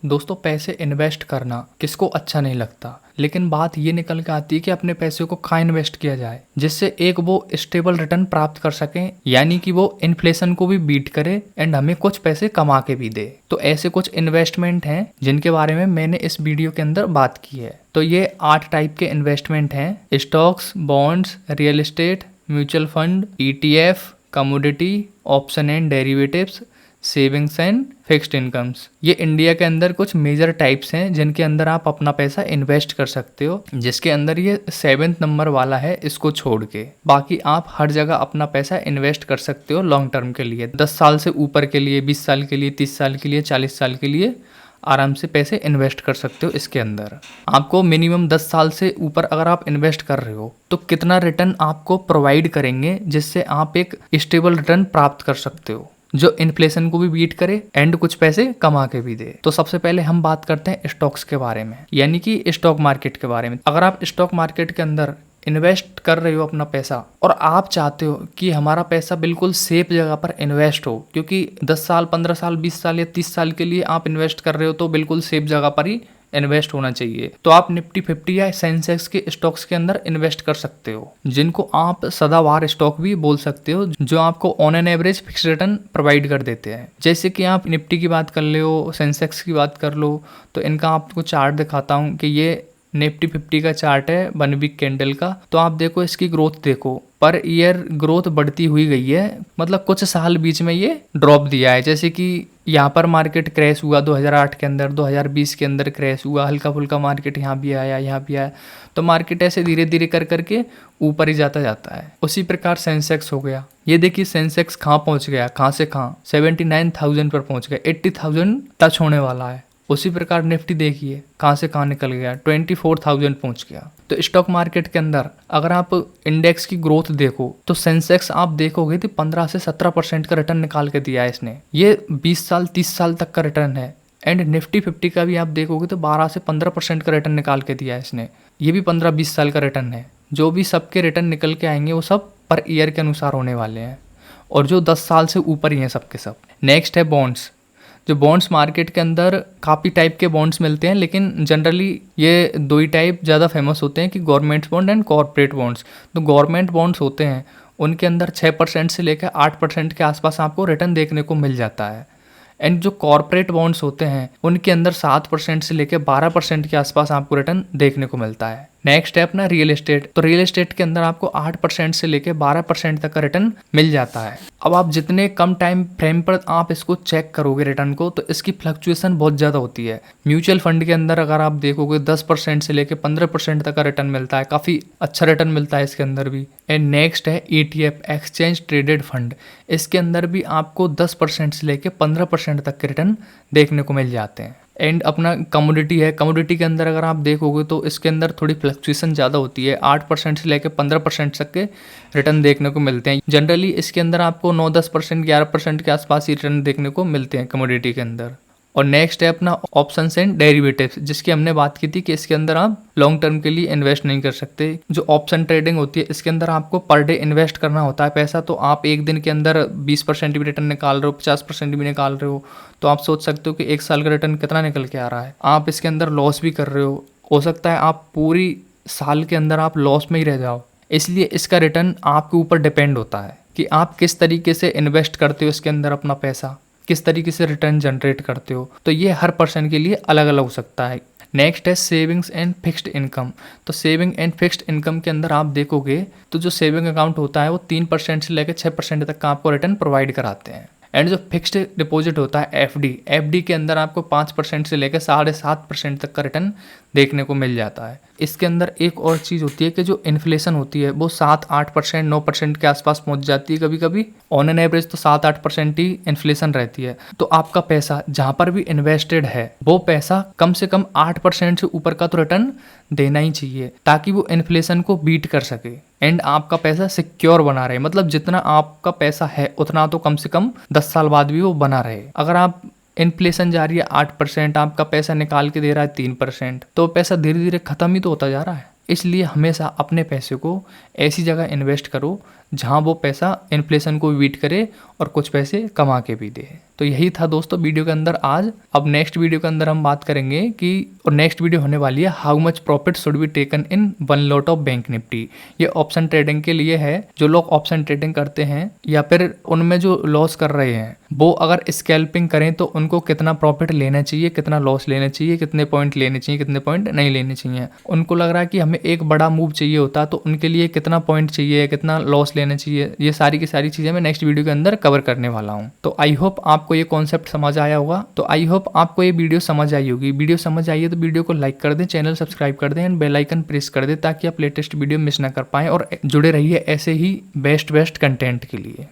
दोस्तों, पैसे इन्वेस्ट करना किसको अच्छा नहीं लगता, लेकिन बात ये निकल के आती है कि अपने पैसे को कहाँ इन्वेस्ट किया जाए जिससे एक वो स्टेबल रिटर्न प्राप्त कर सके, यानी कि वो इन्फ्लेशन को भी बीट करे एंड हमें कुछ पैसे कमा के भी दे। तो ऐसे कुछ इन्वेस्टमेंट हैं जिनके बारे में मैंने इस वीडियो के अंदर बात की है। तो ये 8 टाइप के इन्वेस्टमेंट हैं: stocks, bonds, real estate, mutual fund, ETF, commodity, option and derivatives, savings and fixed incomes. ये इंडिया के अंदर कुछ मेजर टाइप्स हैं जिनके अंदर आप अपना पैसा इन्वेस्ट कर सकते हो, जिसके अंदर ये 7th नंबर वाला है, इसको छोड़ के बाकी आप हर जगह अपना पैसा इन्वेस्ट कर सकते हो लॉन्ग टर्म के लिए। 10 साल से ऊपर के लिए, 20 साल के लिए, 30 साल के लिए, 40 साल के लिए आराम से पैसे इन्वेस्ट कर सकते हो। इसके अंदर आपको मिनिमम 10 साल से ऊपर अगर आप इन्वेस्ट कर रहे हो तो कितना रिटर्न आपको प्रोवाइड करेंगे जिससे आप एक स्टेबल रिटर्न प्राप्त कर सकते हो जो इन्फ्लेशन को भी बीट करे एंड कुछ पैसे कमा के भी दे। तो सबसे पहले हम बात करते हैं स्टॉक्स के बारे में, यानी कि स्टॉक मार्केट के बारे में। अगर आप स्टॉक मार्केट के अंदर इन्वेस्ट कर रहे हो अपना पैसा और आप चाहते हो कि हमारा पैसा बिल्कुल सेफ जगह पर इन्वेस्ट हो, क्योंकि 10 साल, 15 साल, 20 साल या 30 साल के लिए आप इन्वेस्ट कर रहे हो तो बिल्कुल सेफ जगह पर ही इन्वेस्ट होना चाहिए। तो आप निफ्टी 50 या सेंसेक्स के स्टॉक्स के अंदर इन्वेस्ट कर सकते हो, जिनको आप सदाबहार स्टॉक भी बोल सकते हो, जो आपको on an average fix return provide कर देते हैं। जैसे कि आप निफ्टी की बात कर लो, सेंसेक्स की बात कर लो, तो इनका आपको चार्ट दिखाता हूँ कि ये निफ्टी 50 का चार्ट है 1 वीक कैंडल का। तो आप देखो, इसकी ग्रोथ देखो, पर ईयर ग्रोथ बढ़ती हुई गई है, मतलब कुछ साल बीच में ये ड्रॉप दिया है। जैसे कि यहाँ पर मार्केट क्रैश हुआ 2008 के अंदर, 2020 के अंदर क्रैश हुआ, हल्का फुल्का मार्केट यहाँ भी आया, यहाँ भी आया, तो मार्केट ऐसे धीरे धीरे कर करके ऊपर ही जाता जाता है। उसी प्रकार सेंसेक्स हो गया। ये देखिए सेंसेक्स कहाँ पहुँच गया, कहाँ से कहाँ 79,000 पर पहुँच गया, 80,000 टच होने वाला है। उसी प्रकार निफ्टी देखिए कहाँ से कहाँ निकल गया, 24,000 पहुँच गया। तो स्टॉक मार्केट के अंदर अगर आप इंडेक्स की ग्रोथ देखो तो सेंसेक्स आप देखोगे तो 15 से 17% का रिटर्न निकाल के दिया है इसने। ये 20 साल 30 साल तक का रिटर्न है। एंड निफ्टी 50 का भी आप देखोगे तो 12 से 15% का रिटर्न निकाल के दिया है इसने। ये भी 15-20 साल का रिटर्न है। जो भी सबके रिटर्न निकल के आएंगे वो सब पर ईयर के अनुसार होने वाले हैं, और जो 10 साल से ऊपर ही हैं सबके सब। नेक्स्ट है बॉन्ड्स। जो बॉन्ड्स मार्केट के अंदर काफ़ी टाइप के बॉन्ड्स मिलते हैं, लेकिन जनरली ये 2 ही टाइप ज़्यादा फेमस होते हैं कि government bond and corporate bonds. तो गवर्नमेंट बॉन्ड्स होते हैं उनके अंदर 6% से लेकर 8% के आसपास आपको रिटर्न देखने को मिल जाता है। एंड जो कॉर्पोरेट बॉन्ड्स होते हैं उनके अंदर 7% से लेकर 12% के आसपास आपको रिटर्न देखने को मिलता है। नेक्स्ट है अपना रियल एस्टेट। तो रियल एस्टेट के अंदर आपको 8% से लेकर 12% तक का रिटर्न मिल जाता है। अब आप जितने कम टाइम फ्रेम पर आप इसको चेक करोगे रिटर्न को, तो इसकी फ्लक्चुएशन बहुत ज़्यादा होती है। म्यूचुअल फंड के अंदर अगर आप देखोगे 10% से लेकर 15% तक का रिटर्न मिलता है, काफ़ी अच्छा रिटर्न मिलता है इसके अंदर भी। एंड नेक्स्ट है ETF, एक्सचेंज ट्रेडेड फंड। इसके अंदर भी आपको 10% से लेकर 15% तक के रिटर्न देखने को मिल जाते हैं। एंड अपना कमोडिटी है। कमोडिटी के अंदर अगर आप देखोगे तो इसके अंदर थोड़ी फ्लक्चुएशन ज़्यादा होती है, 8% से लेकर 15% तक के रिटर्न देखने को मिलते हैं। जनरली इसके अंदर आपको 9-10%, 11% के आसपास ही रिटर्न देखने को मिलते हैं कमोडिटी के अंदर। और नेक्स्ट है अपना ऑप्शंस एंड डेरिवेटिव्स, जिसकी हमने बात की थी कि इसके अंदर आप लॉन्ग टर्म के लिए इन्वेस्ट नहीं कर सकते। जो ऑप्शन ट्रेडिंग होती है इसके अंदर आपको पर डे इन्वेस्ट करना होता है पैसा। तो आप एक दिन के अंदर 20% भी रिटर्न निकाल रहे हो, 50% भी निकाल रहे हो, तो आप सोच सकते हो कि 1 साल का रिटर्न कितना निकल के आ रहा है। आप इसके अंदर लॉस भी कर रहे हो सकता है आप पूरी साल के अंदर आप लॉस में ही रह जाओ। इसलिए इसका रिटर्न आपके ऊपर डिपेंड होता है कि आप किस तरीके से इन्वेस्ट करते हो इसके अंदर अपना पैसा, किस तरीके से रिटर्न जनरेट करते हो। तो ये हर पर्सन के लिए अलग अलग हो सकता है। नेक्स्ट है सेविंग्स एंड फिक्स्ड इनकम। तो सेविंग एंड फिक्स्ड इनकम के अंदर आप देखोगे तो जो सेविंग अकाउंट होता है वो 3% से लेकर 6% तक का आपको रिटर्न प्रोवाइड कराते हैं। एंड जो फिक्स्ड डिपॉजिट होता है FD के अंदर आपको 5% से लेकर 7.5% तक का रिटर्न देखने को मिल जाता है। इसके अंदर एक और चीज़ होती है कि जो इन्फ्लेशन होती है वो 7-8%, 9% के आसपास पहुंच जाती है कभी कभी। ऑन एन एवरेज तो 7-8% ही इन्फ्लेशन रहती है। तो आपका पैसा जहाँ पर भी इन्वेस्टेड है वो पैसा कम से कम 8% से ऊपर का तो रिटर्न देना ही चाहिए, ताकि वो इन्फ्लेशन को बीट कर सके एंड आपका पैसा सिक्योर बना रहे। मतलब जितना आपका पैसा है उतना तो कम से कम 10 साल बाद भी वो बना रहे। अगर आप इन्फ्लेशन जा रही है 8%, आपका पैसा निकाल के दे रहा है 3%, तो पैसा धीरे धीरे खत्म ही तो होता जा रहा है। इसलिए हमेशा अपने पैसे को ऐसी जगह इन्वेस्ट करो जहां वो पैसा इन्फ्लेशन को बीट करे और कुछ पैसे कमा के भी दे। तो यही था दोस्तों वीडियो के अंदर आज। अब नेक्स्ट वीडियो के अंदर हम बात करेंगे कि, और नेक्स्ट वीडियो होने वाली है how much profit should be taken in one lot of bank Nifty. ये ऑप्शन ट्रेडिंग के लिए है। जो लोग ऑप्शन ट्रेडिंग करते हैं या फिर उनमें जो लॉस कर रहे हैं वो अगर स्कैल्पिंग करें तो उनको कितना प्रॉफिट लेना चाहिए, कितना लॉस लेना चाहिए, कितने पॉइंट लेने चाहिए, कितने पॉइंट नहीं लेने चाहिए। उनको लग रहा है कि हमें एक बड़ा मूव चाहिए होता तो उनके लिए कितना पॉइंट चाहिए, कितना लॉस लेना चाहिए, ये सारी की सारी चीज़ें मैं नेक्स्ट वीडियो के अंदर कवर करने वाला हूँ। तो आई होप आपको ये कॉन्सेप्ट समझ आया होगा। तो आई होप आपको ये वीडियो समझ आई होगी। वीडियो समझ आई है तो वीडियो को लाइक कर दें, चैनल सब्सक्राइब कर दें एंड बेल आइकन प्रेस कर दें ताकि आप लेटेस्ट वीडियो मिस ना कर पाएं और जुड़े रहिए ऐसे ही बेस्ट कंटेंट के लिए।